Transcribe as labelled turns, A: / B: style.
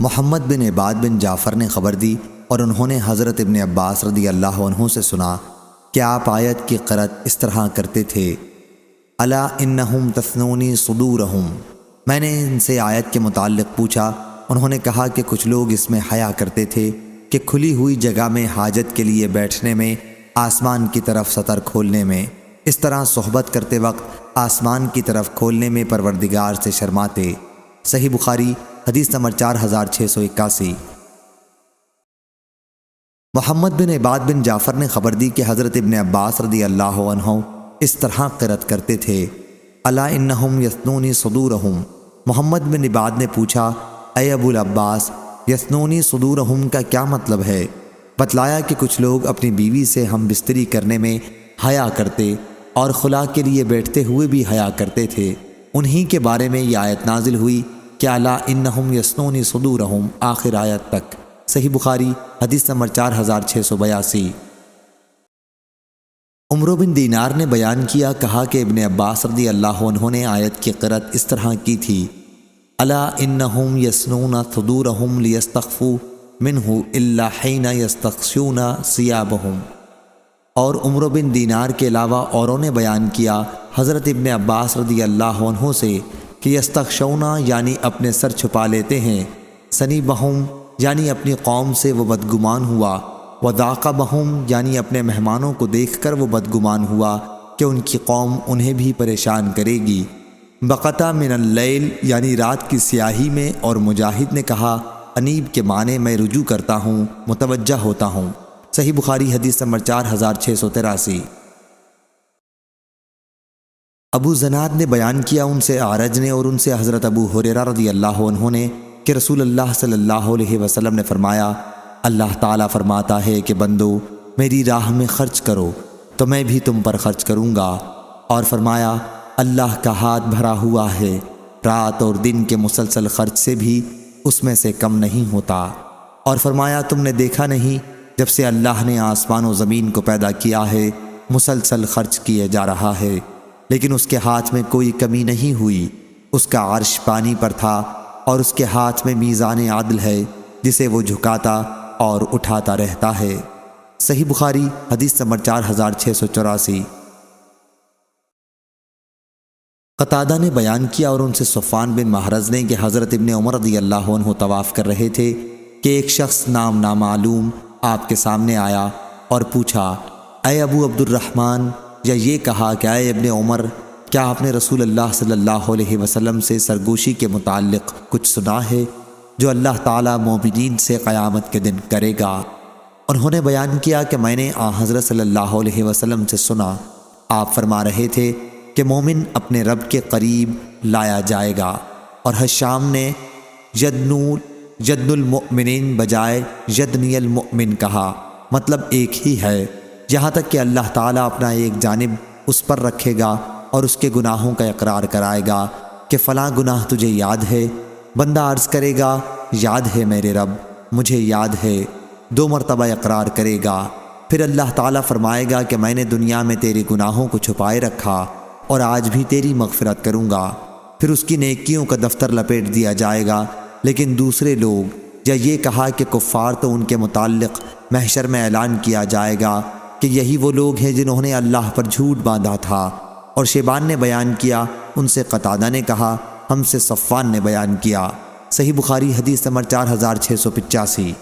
A: محمد بن عباد بن جعفر نے خبر دی اور انہوں نے حضرت ابن عباس رضی اللہ عنہ سے سنا کہ آپ آیت کی قرأت اس طرح کرتے تھے، الا انہم تثنونی صدورہم۔ میں نے ان سے آیت کے متعلق پوچھا، انہوں نے کہا کہ کچھ لوگ اس میں حیا کرتے تھے کہ کھلی ہوئی جگہ میں حاجت کے لیے بیٹھنے میں، آسمان کی طرف سطر کھولنے میں، اس طرح صحبت کرتے وقت آسمان کی طرف کھولنے میں پروردگار سے شرماتے۔ صحیح بخاری حدیث نمبر 4681۔ محمد بن عباد بن جعفر نے خبر دی کہ حضرت ابن عباس رضی اللہ عنہ اس طرح قرأت کرتے تھے، الا انہم یثنونی صدورہم۔ محمد بن عباد نے پوچھا، اے ابو العباس، یثنونی صدورہم کا کیا مطلب ہے؟ بتلایا کہ کچھ لوگ اپنی بیوی سے ہم بستری کرنے میں حیا کرتے اور خلا کے لیے بیٹھتے ہوئے بھی حیا کرتے تھے۔ انہی کے بارے میں یہ آیت نازل ہوئی کہ الا انہم یثنونی صدورہم، آخر آیت تک۔ صحیح بخاری حدیث نمبر 4682۔ عمرو بن دینار نے بیان کیا، کہا کہ ابن عباس رضی اللہ عنہ نے آیت کی قرأت اس طرح کی تھی، الا انہم یثنون صدورہم لیستخفوا منہ الا حین یستغشون ثیابہم۔ اور عمرو بن دینار کے علاوہ اوروں نے بیان کیا حضرت ابن عباس رضی اللہ عنہ سے کہ یستغشون یعنی اپنے سر چھپا لیتے ہیں، ثنیبہم یعنی اپنی قوم سے وہ بدگمان ہوا، وذاق بہم یعنی اپنے مہمانوں کو دیکھ کر وہ بدگمان ہوا کہ ان کی قوم انہیں بھی پریشان کرے گی، بقطع من اللیل یعنی رات کی سیاہی میں۔ اور مجاہد نے کہا، انیب کے معنی میں رجوع کرتا ہوں، متوجہ ہوتا ہوں۔ صحیح بخاری حدیث نمبر 4683۔ ابو زناد نے بیان کیا ان سے اعرج نے اور ان سے حضرت ابو ہریرہ رضی اللہ عنہ نے کہ رسول اللہ صلی اللہ علیہ وسلم نے فرمایا، اللہ تعالیٰ فرماتا ہے کہ بندو میری راہ میں خرچ کرو تو میں بھی تم پر خرچ کروں گا، اور فرمایا اللہ کا ہاتھ بھرا ہوا ہے، رات اور دن کے مسلسل خرچ سے بھی اس میں سے کم نہیں ہوتا، اور فرمایا تم نے دیکھا نہیں جب سے اللہ نے آسمان و زمین کو پیدا کیا ہے مسلسل خرچ کیے جا رہا ہے، لیکن اس کے ہاتھ میں کوئی کمی نہیں ہوئی، اس کا عرش پانی پر تھا اور اس کے ہاتھ میں میزان عدل ہے جسے وہ جھکاتا اور اٹھاتا رہتا ہے۔ صحیح بخاری حدیث نمبر 4684۔ قتادہ نے بیان کیا اور ان سے صفوان بن محرز نے کہ حضرت ابن عمر رضی اللہ عنہ طواف کر رہے تھے کہ ایک شخص نام نامعلوم آپ کے سامنے آیا اور پوچھا، اے ابو عبد الرحمن، یا یہ کہا کہ اے ابن عمر، کیا آپ نے رسول اللہ صلی اللہ علیہ وسلم سے سرگوشی کے متعلق کچھ سنا ہے جو اللہ تعالیٰ مومنین سے قیامت کے دن کرے گا؟ انہوں نے بیان کیا کہ میں نے حضرت صلی اللہ علیہ وسلم سے سنا، آپ فرما رہے تھے کہ مومن اپنے رب کے قریب لایا جائے گا، اور حشام نے یدن المؤمنین بجائے یدنی المؤمن کہا، مطلب ایک ہی ہے، یہاں تک کہ اللہ تعالیٰ اپنا ایک جانب اس پر رکھے گا اور اس کے گناہوں کا اقرار کرائے گا کہ فلاں گناہ تجھے یاد ہے؟ بندہ عرض کرے گا، یاد ہے میرے رب، مجھے یاد ہے، 2 مرتبہ اقرار کرے گا، پھر اللہ تعالیٰ فرمائے گا کہ میں نے دنیا میں تیرے گناہوں کو چھپائے رکھا اور آج بھی تیری مغفرت کروں گا، پھر اس کی نیکیوں کا دفتر لپیٹ دیا جائے گا۔ لیکن دوسرے لوگ، یا یہ کہا کہ کفار، تو ان کے متعلق محشر میں اعلان کیا جائے گا کہ یہی وہ لوگ ہیں جنہوں نے اللہ پر جھوٹ باندھا تھا۔ اور شیبان نے بیان کیا ان سے قتادہ نے کہا، ہم سے صفوان نے بیان کیا۔ صحیح بخاری حدیث نمبر 4685۔